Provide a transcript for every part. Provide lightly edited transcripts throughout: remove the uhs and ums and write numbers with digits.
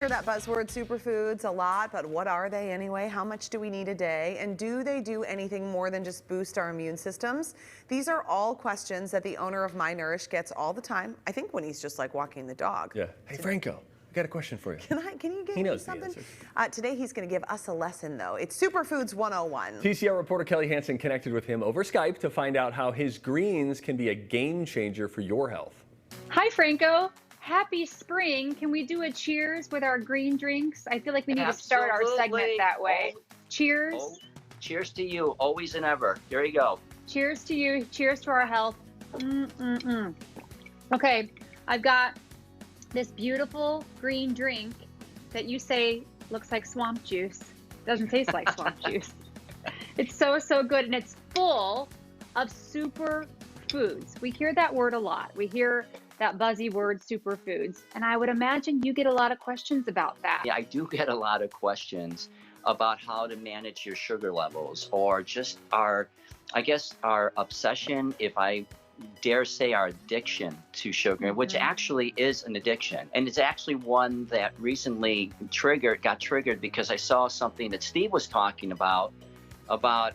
Hear that buzzword superfoods a lot, but what are they anyway? How much do we need a day? And do they do anything more than just boost our immune systems? These are all questions that the owner of MyNurish gets all the time. I think when he's just like walking the dog. Yeah. Hey, Franco, I got a question for you. Can you give me something? Today he's going to give us a lesson though. It's Superfoods 101. TCR reporter Kelli Hanson connected with him over Skype to find out how his greens can be a game changer for your health. Hi, Franco. Happy spring. Can we do a cheers with our green drinks? I feel like we need to start our segment that way. Cheers. Oh, cheers to you, always and ever. Here you go. Cheers to you. Cheers to our health. Okay, I've got this beautiful green drink that you say looks like swamp juice. Doesn't taste like swamp juice. It's so good, and it's full of superfoods. We hear that word a lot. We hear that buzzy word, superfoods. And I would imagine you get a lot of questions about that. Yeah, I do get a lot of questions about how to manage your sugar levels, or just our obsession, if I dare say our addiction to sugar, which actually is an addiction. And it's actually one that recently got triggered because I saw something that Steve was talking about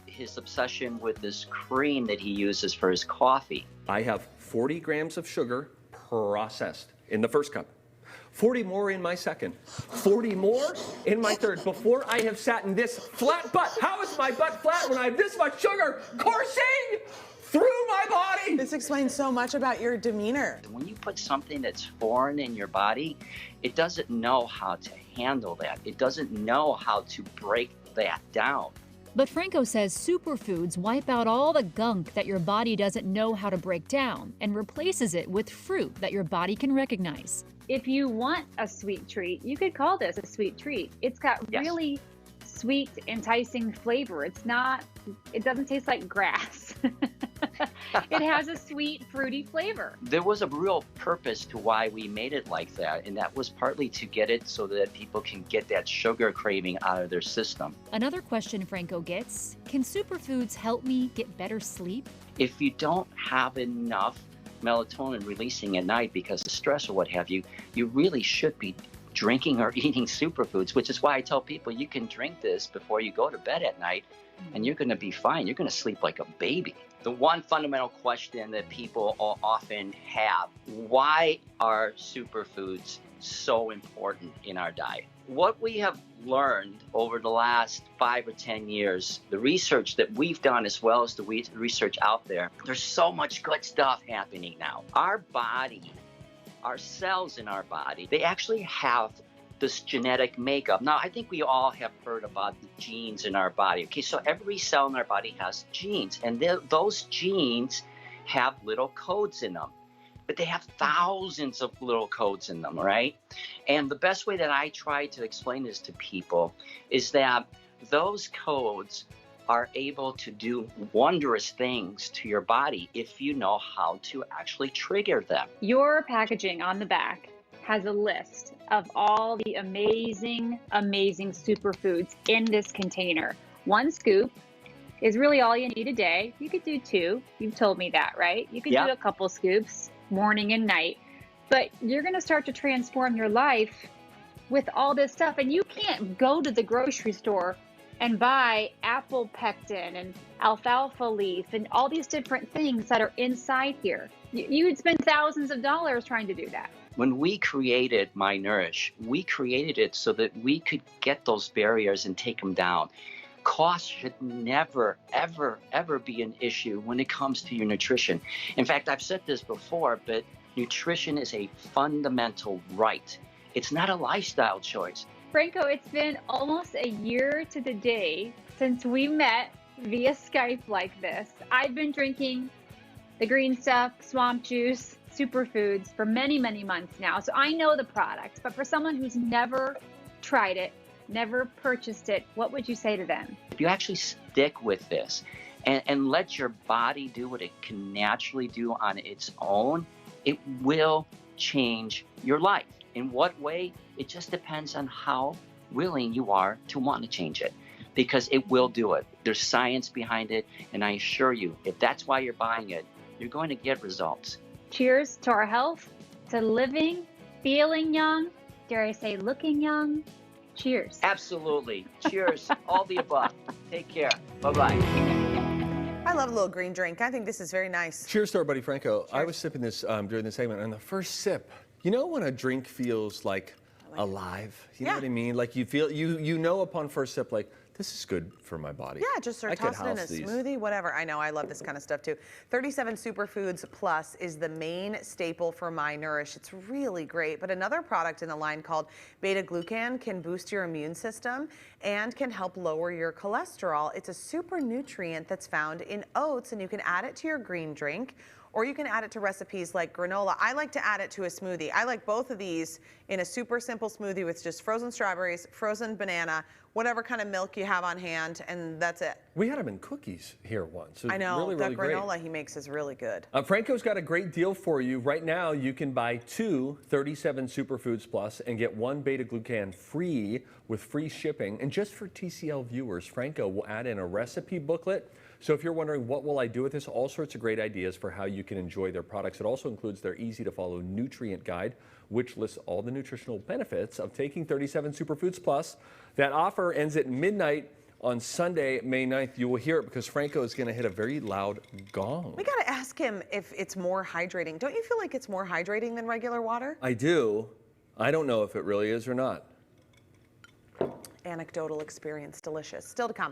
his obsession with this cream that he uses for his coffee. I have 40 grams of sugar processed in the first cup, 40 more in my second, 40 more in my third, before I have sat in this flat butt. How is my butt flat when I have this much sugar coursing through my body? This explains so much about your demeanor. When you put something that's foreign in your body, it doesn't know how to handle that. It doesn't know how to break that down. But Franco says superfoods wipe out all the gunk that your body doesn't know how to break down and replaces it with fruit that your body can recognize. If you want a sweet treat, you could call this a sweet treat. It's got really sweet, enticing flavor. It doesn't taste like grass. It has a sweet, fruity flavor. There was a real purpose to why we made it like that, and that was partly to get it so that people can get that sugar craving out of their system. Another question Franco gets, can superfoods help me get better sleep? If you don't have enough melatonin releasing at night because of stress or what have you, you really should be drinking or eating superfoods, which is why I tell people you can drink this before you go to bed at night and you're going to be fine. You're going to sleep like a baby. The one fundamental question that people often have, why are superfoods so important in our diet? What we have learned over the last 5 or 10 years, the research that we've done as well as the research out there, there's so much good stuff happening now. Our body, our cells in our body, they actually have this genetic makeup. Now, I think we all have heard about the genes in our body. Okay, so every cell in our body has genes, and those genes have little codes in them. But they have thousands of little codes in them, right? And the best way that I try to explain this to people is that those codes are able to do wondrous things to your body if you know how to actually trigger them. Your packaging on the back has a list of all the amazing superfoods in this container. 1 scoop is really all you need a day. You could do 2. You've told me that, right? You could do a couple scoops morning and night, but you're going to start to transform your life with all this stuff. And you can't go to the grocery store and buy apple pectin and alfalfa leaf and all these different things that are inside here. You would spend thousands of dollars trying to do that. When we created MyNurish, we created it so that we could get those barriers and take them down. Cost should never, ever, ever be an issue when it comes to your nutrition. In fact, I've said this before, but nutrition is a fundamental right. It's not a lifestyle choice. Franco, it's been almost a year to the day since we met via Skype like this. I've been drinking the green stuff, swamp juice, superfoods for many months now. So I know the product, but for someone who's never tried it, never purchased it, what would you say to them? If you actually stick with this and let your body do what it can naturally do on its own, it will change your life. In what way? It just depends on how willing you are to want to change it, because it will do it. There's science behind it, and I assure you, if that's why you're buying it, you're going to get results. Cheers to our health, to living, feeling young, dare I say, looking young. Cheers. Absolutely. Cheers. All the above. Take care. Bye-bye. I love a little green drink. I think this is very nice. Cheers to our buddy Franco. Cheers. I was sipping this during the segment, and the first sip, you know when a drink feels like alive? You know what I mean? Like you feel, you know upon first sip, like, this is good for my body. Yeah, just sort of toss it in a smoothie, whatever. I know, I love this kind of stuff too. 37 Superfoods Plus is the main staple for MyNurish. It's really great, but another product in the line called beta-glucan can boost your immune system and can help lower your cholesterol. It's a super nutrient that's found in oats, and you can add it to your green drink, or you can add it to recipes like granola. I like to add it to a smoothie. I like both of these in a super simple smoothie with just frozen strawberries, frozen banana, whatever kind of milk you have on hand, and that's it. We had them in cookies here once. I know, really, that really granola great. he makes is really good. Franco's got a great deal for you. Right now, you can buy 2 37 Superfoods Plus and get 1 beta-glucan free with free shipping. And just for TCL viewers, Franco will add in a recipe booklet. So if you're wondering, what will I do with this? All sorts of great ideas for how you can enjoy their products. It also includes their easy-to-follow nutrient guide, which lists all the nutritional benefits of taking 37 Superfoods Plus. That offer ends at midnight on Sunday, May 9th. You will hear it because Franco is going to hit a very loud gong. We got to ask him if it's more hydrating. Don't you feel like it's more hydrating than regular water? I do. I don't know if it really is or not. Anecdotal experience, delicious. Still to come.